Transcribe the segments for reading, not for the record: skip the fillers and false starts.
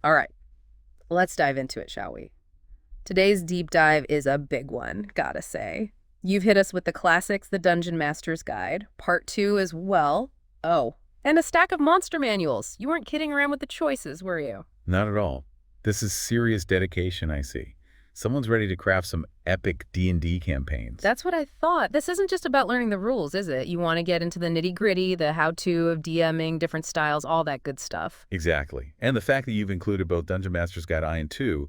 All right, let's dive into it, shall we? Today's deep dive is a big one, gotta say. You've hit us with the classics, the Dungeon Master's Guide, part two as well. Oh, and a stack of monster manuals. You weren't kidding around with the choices, were you? Not at all. This is serious dedication, I see. Someone's ready to craft some epic D&D campaigns. That's what I thought. This isn't just about learning the rules, is it? You want to get into the nitty-gritty, the how-to of DMing, different styles, all that good stuff. Exactly. And the fact that you've included both Dungeon Master's Guide I and II,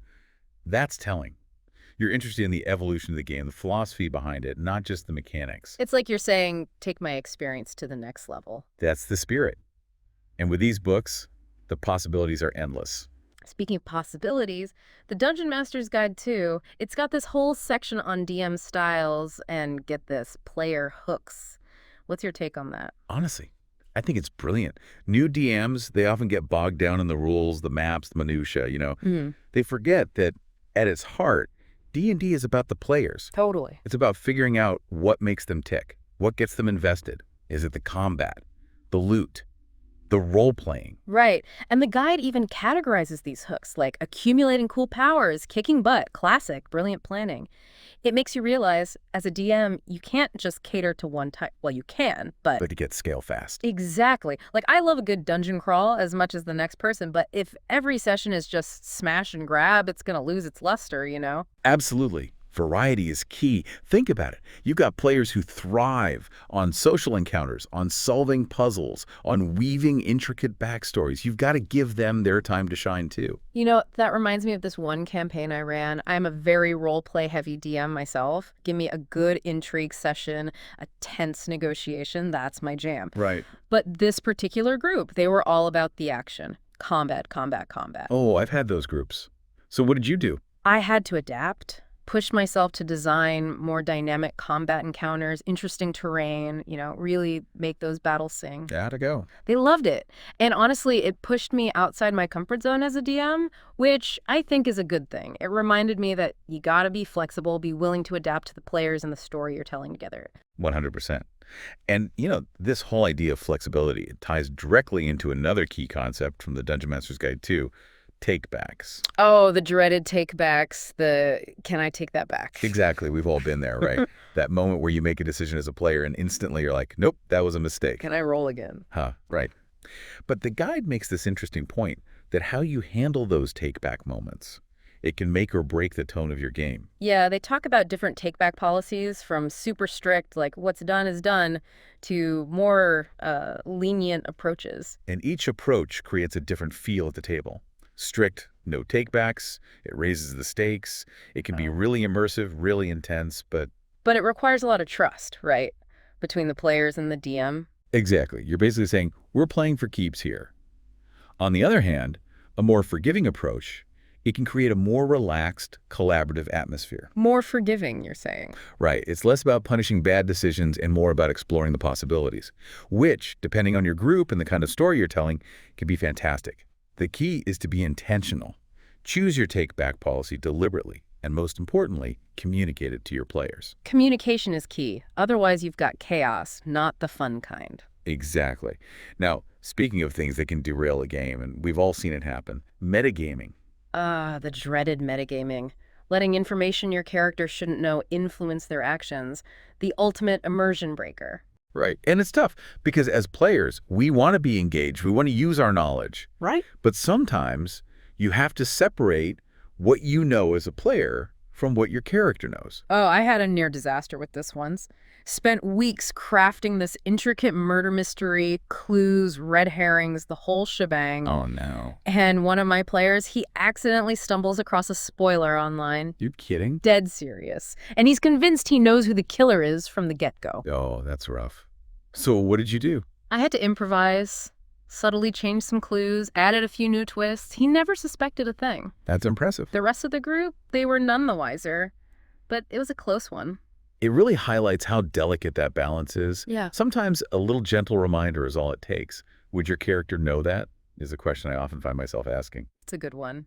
that's telling. You're interested in the evolution of the game, the philosophy behind it, not just the mechanics. It's like you're saying, take my experience to the next level. That's the spirit. And with these books, the possibilities are endless. Speaking of possibilities, the Dungeon Master's Guide 2, it's got this whole section on DM styles and, get this, player hooks. What's your take on that? Honestly, I think it's brilliant. New DMs, they often get bogged down in the rules, the maps, the minutia. Mm, They forget that at its heart, D&D is about the players. totally. It's about figuring out what makes them tick, what gets them invested. Is it the combat, the loot, the role-playing? Right. And the guide even categorizes these hooks, like accumulating cool powers, kicking butt, classic, brilliant planning. It makes you realize, as a DM, you can't just cater to one type. Well, you can, but But to get scale fast. exactly. Like, I love a good dungeon crawl as much as the next person, but if every session is just smash and grab, it's going to lose its luster. Absolutely. Variety is key. Think about it. You've got players who thrive on social encounters, on solving puzzles, on weaving intricate backstories. You've got to give them their time to shine too. That reminds me of this one campaign I ran. I'm a very role-play heavy DM myself. Give me a good intrigue session, a tense negotiation, that's my jam. Right. But this particular group, they were all about the action. Combat, combat, combat. Oh, I've had those groups. So what did you do? I had to adapt, push myself to design more dynamic combat encounters, interesting terrain, really make those battles sing. Gotta go. They loved it. And honestly, it pushed me outside my comfort zone as a DM, which I think is a good thing. It reminded me that you gotta be flexible, be willing to adapt to the players and the story you're telling together. 100%. And, this whole idea of flexibility, it ties directly into another key concept from the Dungeon Master's Guide too, takebacks. Oh, the dreaded takebacks, the can I take that back? Exactly. We've all been there, right? That moment where you make a decision as a player and instantly you're like, nope, that was a mistake. Can I roll again? Huh, right. But the guide makes this interesting point that how you handle those take-back moments, it can make or break the tone of your game. Yeah, they talk about different take-back policies from super strict, like what's done is done, to more lenient approaches. And each approach creates a different feel at the table. Strict, no takebacks, it raises the stakes, it can be really immersive, really intense, but But it requires a lot of trust, right? Between the players and the DM. exactly, you're basically saying, we're playing for keeps here. On the other hand, a more forgiving approach, it can create a more relaxed, collaborative atmosphere. More forgiving, you're saying. Right, it's less about punishing bad decisions and more about exploring the possibilities, which, depending on your group and the kind of story you're telling, can be fantastic. The key is to be intentional. Choose your take-back policy deliberately, and most importantly, communicate it to your players. Communication is key. Otherwise, you've got chaos, not the fun kind. Exactly. Now, speaking of things that can derail a game, and we've all seen it happen, metagaming. Ah, the dreaded metagaming. Letting information your character shouldn't know influence their actions. The ultimate immersion breaker. Right. And it's tough because as players, we want to be engaged. We want to use our knowledge. Right? But sometimes you have to separate what you know as a player from what your character knows. Oh, I had a near disaster with this once. Spent weeks crafting this intricate murder mystery, clues, red herrings, the whole shebang. Oh, no. And one of my players, he accidentally stumbles across a spoiler online. You kidding? Dead serious. And he's convinced he knows who the killer is from the get-go. Oh, that's rough. So what did you do? I had to improvise, subtly change some clues, added a few new twists. He never suspected a thing. That's impressive. The rest of the group, they were none the wiser. But it was a close one. It really highlights how delicate that balance is. Yeah. Sometimes a little gentle reminder is all it takes. Would your character know that? Is a question I often find myself asking. It's a good one.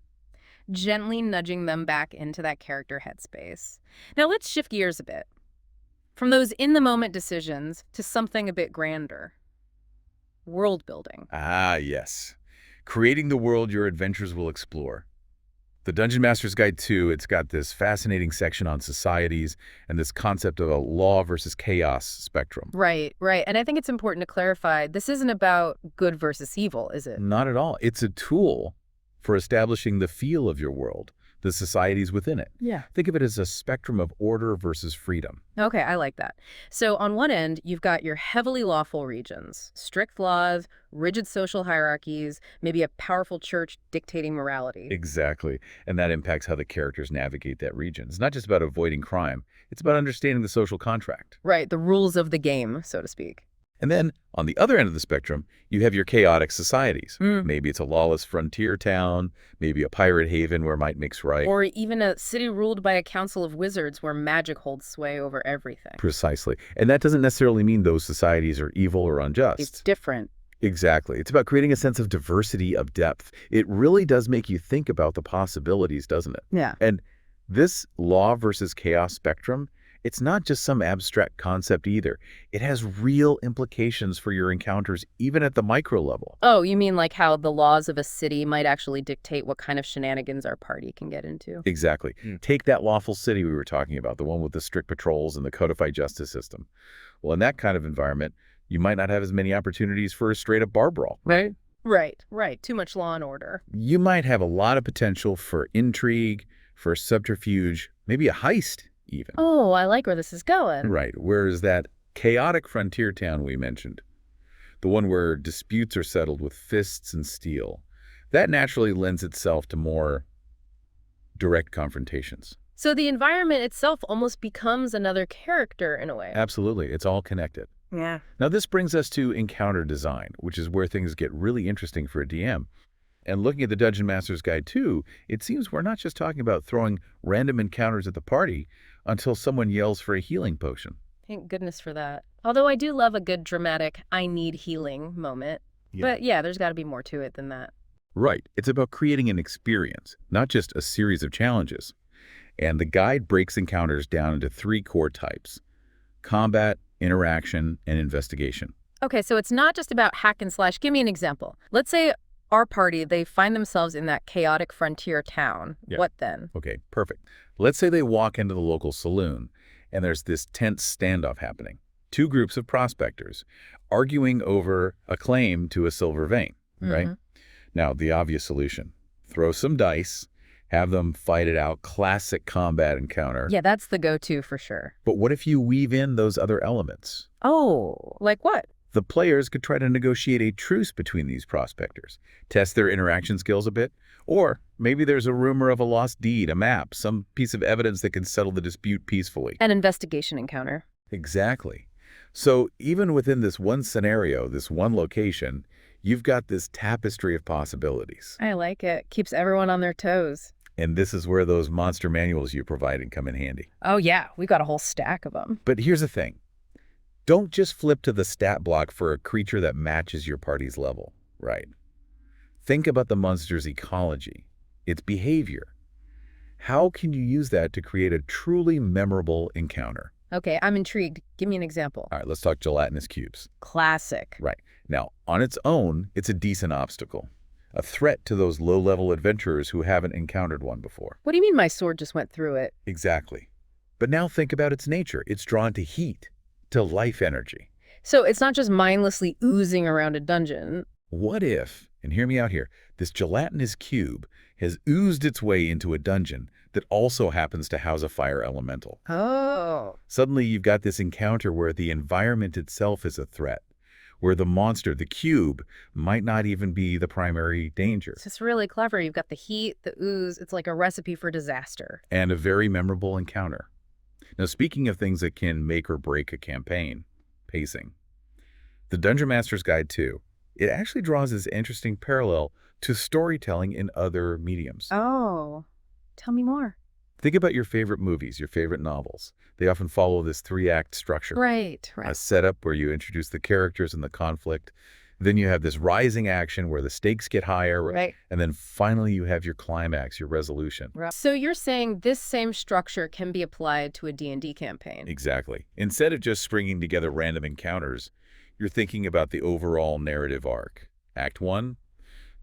Gently nudging them back into that character headspace. Now let's shift gears a bit. From those in-the-moment decisions to something a bit grander. World building. Ah, yes. creating the world your adventures will explore. The Dungeon Master's Guide 2, it's got this fascinating section on societies and this concept of a law versus chaos spectrum. Right, right. And I think it's important to clarify, this isn't about good versus evil, is it? Not at all. It's a tool for establishing the feel of your world, the societies within it. Yeah. Think of it as a spectrum of order versus freedom. Okay, I like that. So on one end, you've got your heavily lawful regions, strict laws, rigid social hierarchies, maybe a powerful church dictating morality. Exactly. And that impacts how the characters navigate that region. It's not just about avoiding crime. It's about understanding the social contract. Right, the rules of the game, so to speak. And then, on the other end of the spectrum, you have your chaotic societies. Maybe it's a lawless frontier town, maybe a pirate haven where might makes right. Or even a city ruled by a council of wizards where magic holds sway over everything. Precisely. And that doesn't necessarily mean those societies are evil or unjust. It's different. Exactly. It's about creating a sense of diversity, of depth. It really does make you think about the possibilities, doesn't it? Yeah. And this law versus chaos spectrum, it's not just some abstract concept either. It has real implications for your encounters, even at the micro level. Oh, you mean like how the laws of a city might actually dictate what kind of shenanigans our party can get into? Exactly. Take that lawful city we were talking about, the one with the strict patrols and the codified justice system. Well, in that kind of environment, you might not have as many opportunities for a straight-up bar brawl. Right. Right. Too much law and order. You might have a lot of potential for intrigue, for subterfuge, maybe a heist even. Oh, I like where this is going. Right. Whereas that chaotic frontier town we mentioned, the one where disputes are settled with fists and steel, that naturally lends itself to more direct confrontations. So the environment itself almost becomes another character in a way. Absolutely. It's all connected. Yeah. Now, this brings us to encounter design, which is where things get really interesting for a DM. And looking at the Dungeon Master's Guide 2, it seems we're not just talking about throwing random encounters at the party until someone yells for a healing potion. Thank goodness for that. Although I do love a good dramatic, I need healing moment. But yeah, there's got to be more to it than that. Right. It's about creating an experience, not just a series of challenges. And the guide breaks encounters down into 3 core types: combat, interaction, and investigation. Okay, so it's not just about hack and slash. Give me an example. Let's say our party, they find themselves in that chaotic frontier town. Yeah. What then? Okay, perfect. Let's say they walk into the local saloon, and there's this tense standoff happening. 2 groups of prospectors arguing over a claim to a silver vein, right? Now, the obvious solution: throw some dice, have them fight it out, classic combat encounter. Yeah, that's the go-to for sure. But what if you weave in those other elements? Oh, like what? The players could try to negotiate a truce between these prospectors, test their interaction skills a bit, or maybe there's a rumor of a lost deed, a map, some piece of evidence that can settle the dispute peacefully. An investigation encounter. Exactly. So even within this one scenario, this one location, you've got this tapestry of possibilities. I like it. Keeps everyone on their toes. And this is where those monster manuals you provided come in handy. Oh yeah, we got a whole stack of them. But here's the thing. Don't just flip to the stat block for a creature that matches your party's level, right? Think about the monster's ecology, its behavior. How can you use that to create a truly memorable encounter? Okay, I'm intrigued. Give me an example. All right, let's talk gelatinous cubes. Classic. Right. Now, on its own, it's a decent obstacle, a threat to those low-level adventurers who haven't encountered one before. What do you mean my sword just went through it? Exactly. But now think about its nature. It's drawn to heat, to life energy. So it's not just mindlessly oozing around a dungeon. What if, and hear me out here, this gelatinous cube has oozed its way into a dungeon that also happens to house a fire elemental? Oh. Suddenly you've got this encounter where the environment itself is a threat, where the monster, the cube, might not even be the primary danger. It's just really clever. You've got the heat, the ooze. It's like a recipe for disaster. And a very memorable encounter. Now, speaking of things that can make or break a campaign, pacing. The Dungeon Master's Guide 2, it actually draws this interesting parallel to storytelling in other mediums. Oh. Tell me more. Think about your favorite movies, your favorite novels. They often follow this 3-act structure. Right. A setup where you introduce the characters and the conflict. Then you have this rising action where the stakes get higher. Right. And then finally you have your climax, your resolution. Right. So you're saying this same structure can be applied to a D&D campaign? Exactly. Instead of just stringing together random encounters, you're thinking about the overall narrative arc. Act 1,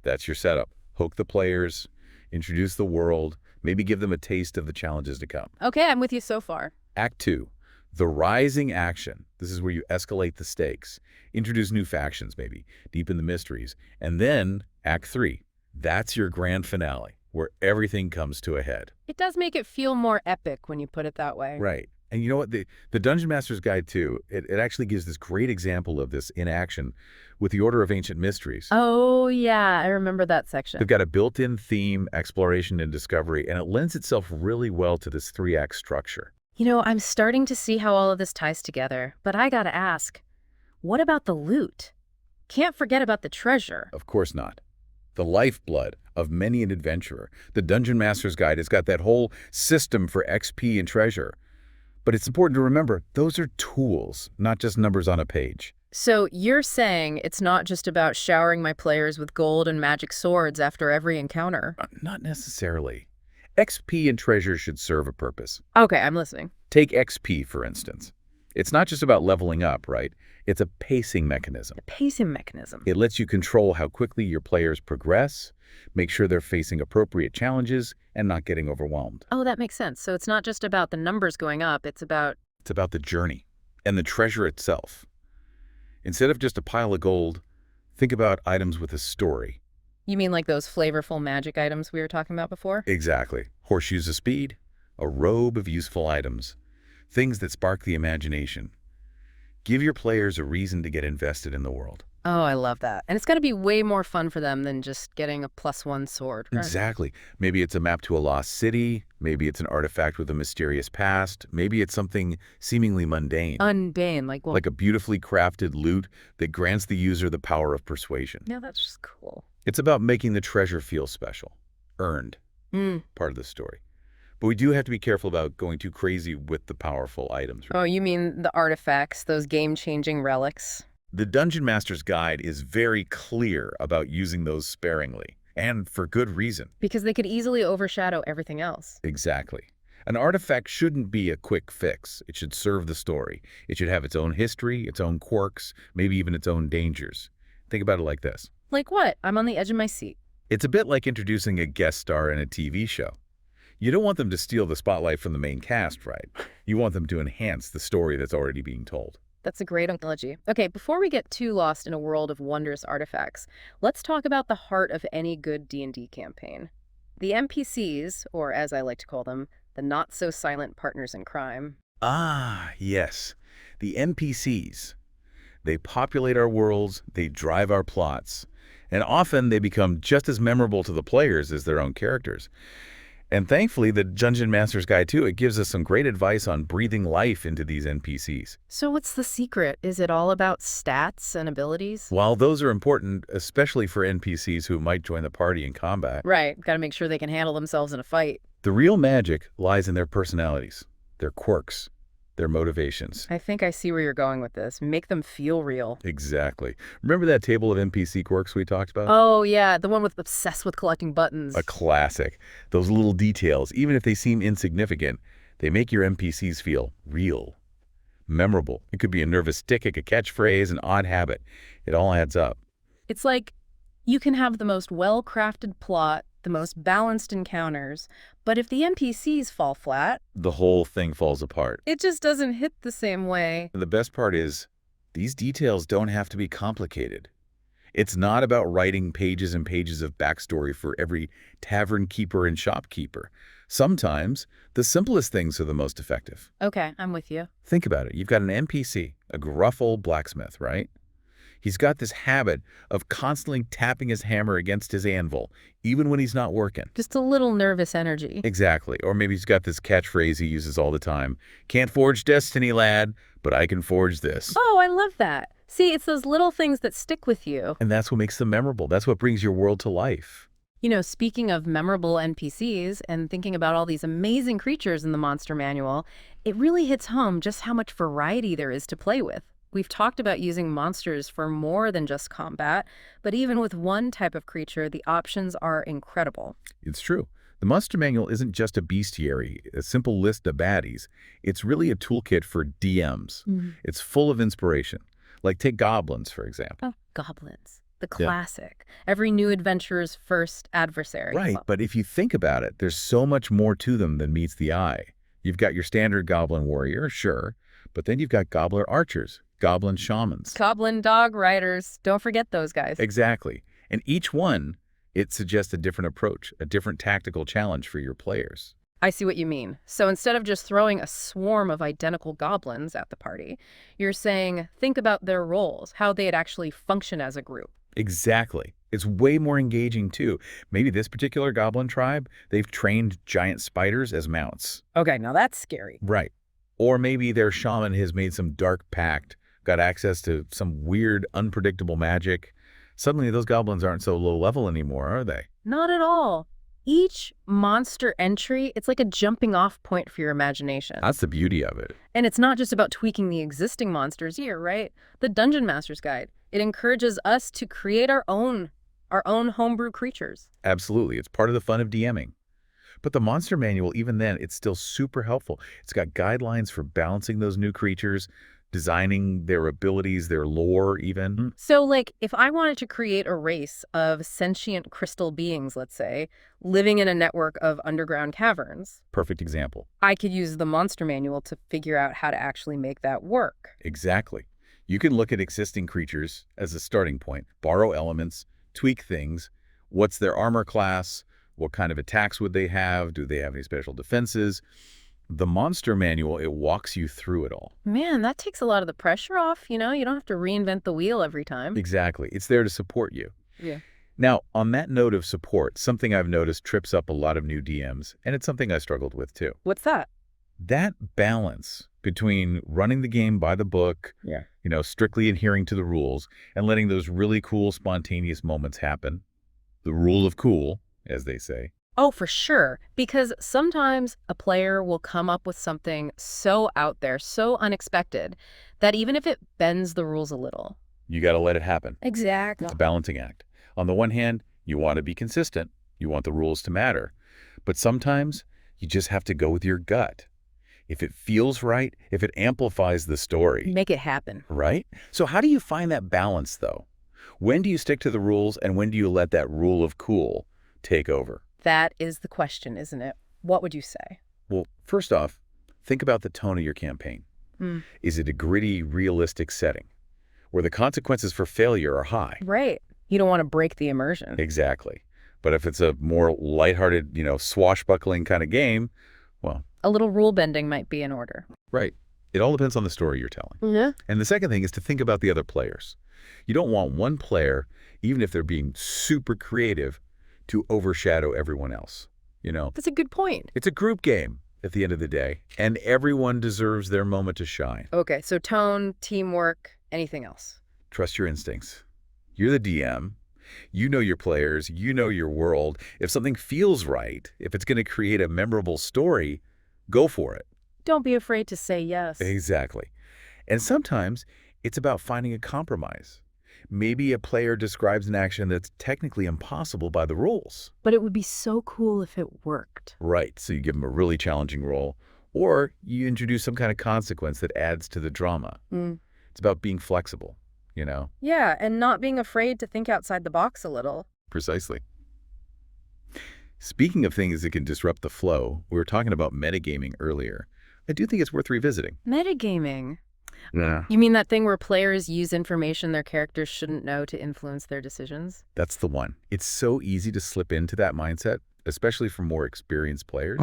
That's your setup. Hook the players, introduce the world, maybe give them a taste of the challenges to come. Okay, I'm with you so far. Act 2, the rising action. This is where you escalate the stakes, introduce new factions maybe, deepen the mysteries. And then Act 3, that's your grand finale, where everything comes to a head. It does make it feel more epic when you put it that way. Right. And you know what? The Dungeon Master's Guide 2, it actually gives this great example of this in action with the Order of Ancient Mysteries. Oh, yeah, I remember that section. They've got a built-in theme, exploration, and discovery, and it lends itself really well to this 3-act structure. You know, I'm starting to see how all of this ties together, but I gotta ask, what about the loot? Can't forget about the treasure. Of course not. The lifeblood of many an adventurer. The Dungeon Master's Guide has got that whole system for XP and treasure. But it's important to remember, those are tools, not just numbers on a page. So you're saying it's not just about showering my players with gold and magic swords after every encounter? Not necessarily. XP and treasure should serve a purpose. Okay, I'm listening. Take XP, for instance. It's not just about leveling up, right? It's a pacing mechanism. The pacing mechanism. It lets you control how quickly your players progress, make sure they're facing appropriate challenges, and not getting overwhelmed. Oh, that makes sense. So it's not just about the numbers going up, it's about... It's about the journey and the treasure itself. Instead of just a pile of gold, think about items with a story. You mean like those flavorful magic items we were talking about before? Exactly. Horseshoes of speed, a robe of useful items, things that spark the imagination. Give your players a reason to get invested in the world. Oh, I love that. And it's got to be way more fun for them than just getting a +1 sword, right? Exactly. Maybe it's a map to a lost city. Maybe it's an artifact with a mysterious past. Maybe it's something seemingly mundane. Mundane, like, well... Like a beautifully crafted loot that grants the user the power of persuasion. Yeah, that's just cool. It's about making the treasure feel special, earned, part of the story. But we do have to be careful about going too crazy with the powerful items. Oh, you mean the artifacts, those game-changing relics? The Dungeon Master's Guide is very clear about using those sparingly, and for good reason. Because they could easily overshadow everything else. Exactly. An artifact shouldn't be a quick fix. It should serve the story. It should have its own history, its own quirks, maybe even its own dangers. Think about it like this. Like what? I'm on the edge of my seat. It's a bit like introducing a guest star in a TV show. You don't want them to steal the spotlight from the main cast, right? You want them to enhance the story that's already being told. That's a great analogy. Okay, before we get too lost in a world of wondrous artifacts, let's talk about the heart of any good D&D campaign. The NPCs, or as I like to call them, the not-so-silent partners in crime. Ah, yes. The NPCs. They populate our worlds, they drive our plots, and often they become just as memorable to the players as their own characters. And thankfully, the Dungeon Master's Guide 2, it gives us some great advice on breathing life into these NPCs. So what's the secret? Is it all about stats and abilities? While those are important, especially for NPCs who might join the party in combat, Right, gotta make sure they can handle themselves in a fight. the real magic lies in their personalities, their quirks, their motivations. I think I see where you're going with this. Make them feel real. Exactly. Remember that table of NPC quirks we talked about? Oh, yeah, the one with obsessed with collecting buttons. A classic. Those little details, even if they seem insignificant, they make your NPCs feel real, memorable. It could be a nervous tick, a catchphrase, an odd habit. It all adds up. It's like you can have the most well-crafted plot, the most balanced encounters, but if the NPCs fall flat, The whole thing falls apart. it just doesn't hit the same way. And the best part is, these details don't have to be complicated. It's not about writing pages and pages of backstory for every tavern keeper and shopkeeper. Sometimes, the simplest things are the most effective. Okay, I'm with you. Think about it. You've got an NPC, a gruff old blacksmith, right? He's got this habit of constantly tapping his hammer against his anvil, even when he's not working. Just a little nervous energy. Exactly. Or maybe he's got this catchphrase he uses all the time. Can't forge destiny, lad, but I can forge this. Oh, I love that. See, it's those little things that stick with you. And that's what makes them memorable. That's what brings your world to life. You know, speaking of memorable NPCs and thinking about all these amazing creatures in the Monster Manual, it really hits home just how much variety there is to play with. We've talked about using monsters for more than just combat, but even with one type of creature, the options are incredible. It's true. The Monster Manual isn't just a bestiary, a simple list of baddies. It's really a toolkit for DMs. It's full of inspiration. Like take goblins, for example. Oh, goblins. The Yeah. classic. Every new adventurer's first adversary. Right, Well, but if you think about it, there's so much more to them than meets the eye. You've got your standard goblin warrior, sure, but then you've got gobbler archers, goblin shamans. goblin dog riders. Don't forget those guys. Exactly. And each one, it suggests a different approach, a different tactical challenge for your players. I see what you mean. So instead of just throwing a swarm of identical goblins at the party, you're saying think about their roles, how they'd actually function as a group. Exactly. It's way more engaging, too. Maybe this particular goblin tribe, they've trained giant spiders as mounts. Okay, now that's scary. Right. Or maybe their shaman has made some dark pact, got access to some weird, unpredictable magic. Suddenly, those goblins aren't so low level anymore, are they? Not at all. Each monster entry, it's like a jumping off point for your imagination. That's the beauty of it. And it's not just about tweaking the existing monsters here, right? The Dungeon Master's Guide, it encourages us to create our own homebrew creatures. Absolutely. It's part of the fun of DMing. But the monster manual, even then, it's still super helpful. It's got guidelines for balancing those new creatures, designing their abilities, their lore even. So, like, if I wanted to create a race of sentient crystal beings, let's say, living in a network of underground caverns, Perfect example. I could use the monster manual to figure out how to actually make that work. Exactly. You can look at existing creatures as a starting point, borrow elements, tweak things. What's their armor class? What kind of attacks would they have? Do they have any special defenses? The monster manual, it walks you through it all. Man, that takes a lot of the pressure off, you know? You don't have to reinvent the wheel every time. Exactly. It's there to support you. Yeah. Now, on that note of support, something I've noticed trips up a lot of new DMs, and it's something I struggled with too. What's that? That balance between running the game by the book, Yeah. strictly adhering to the rules, and letting those really cool, spontaneous moments happen. The rule of cool, as they say. Oh, for sure. Because sometimes a player will come up with something so out there, so unexpected, that even if it bends the rules a little. You got to let it happen. Exactly. It's a balancing act. On the one hand, you want to be consistent. You want the rules to matter. But sometimes you just have to go with your gut. If it feels right, if it amplifies the story. Make it happen. Right? So how do you find that balance, though? When do you stick to the rules, and when do you let that rule of cool take over? That is the question, isn't it? What would you say? Well, first off, think about the tone of your campaign. Is it a gritty, realistic setting where the consequences for failure are high? Right. You don't want to break the immersion. Exactly. But if it's a more lighthearted, swashbuckling kind of game, well, A little rule bending might be in order. right. It all depends on the story you're telling. Yeah. And the second thing is to think about the other players. You don't want one player, even if they're being super creative, to overshadow everyone else. That's a good point. It's a group game at the end of the day, and everyone deserves their moment to shine. Okay, so tone, teamwork, anything else? Trust your instincts. You're the DM. You know your players. You know your world. If something feels right, if it's going to create a memorable story, go for it. Don't be afraid to say yes. Exactly. And sometimes it's about finding a compromise. Maybe a player describes an action that's technically impossible by the rules. But it would be so cool if it worked. Right, so you give them a really challenging role, or you introduce some kind of consequence that adds to the drama. It's about being flexible, Yeah, and not being afraid to think outside the box a little. Precisely. Speaking of things that can disrupt the flow, we were talking about metagaming earlier. I do think it's worth revisiting. Metagaming. Yeah. You mean that thing where players use information their characters shouldn't know to influence their decisions? That's the one. It's so easy to slip into that mindset, especially for more experienced players,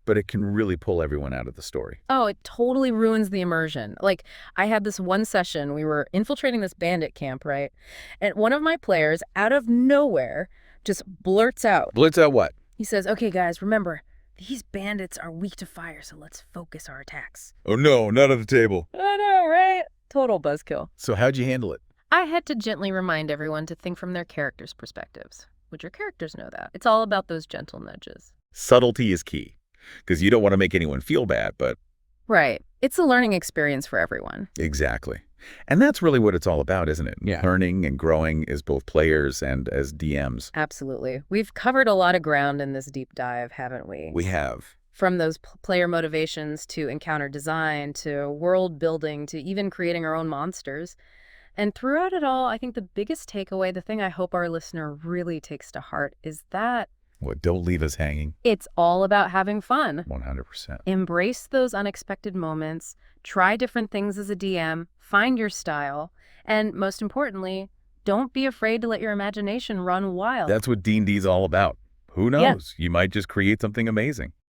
but it can really pull everyone out of the story. Oh, it totally ruins the immersion. Like, I had this one session, we were infiltrating this bandit camp, right? And one of my players, out of nowhere, just blurts out. Blitz out what? He says, okay, guys, remember, these bandits are weak to fire, so let's focus our attacks. Oh no, not at the table. I know, right? Total buzzkill. So how'd you handle it? I had to gently remind everyone to think from their characters' perspectives. Would your characters know that? It's all about those gentle nudges. Subtlety is key, because you don't want to make anyone feel bad, but... Right. It's a learning experience for everyone. Exactly. And that's really what it's all about, isn't it? Yeah. Learning and growing as both players and as DMs. Absolutely. We've covered a lot of ground in this deep dive, haven't we? We have. From those player motivations to encounter design to world building to even creating our own monsters. And throughout it all, I think the biggest takeaway, the thing I hope our listener really takes to heart, is that Well, don't leave us hanging. it's all about having fun. 100%. Embrace those unexpected moments, try different things as a DM, find your style, and most importantly, don't be afraid to let your imagination run wild. That's what D&D's all about. Who Yeah. knows? You might just create something amazing.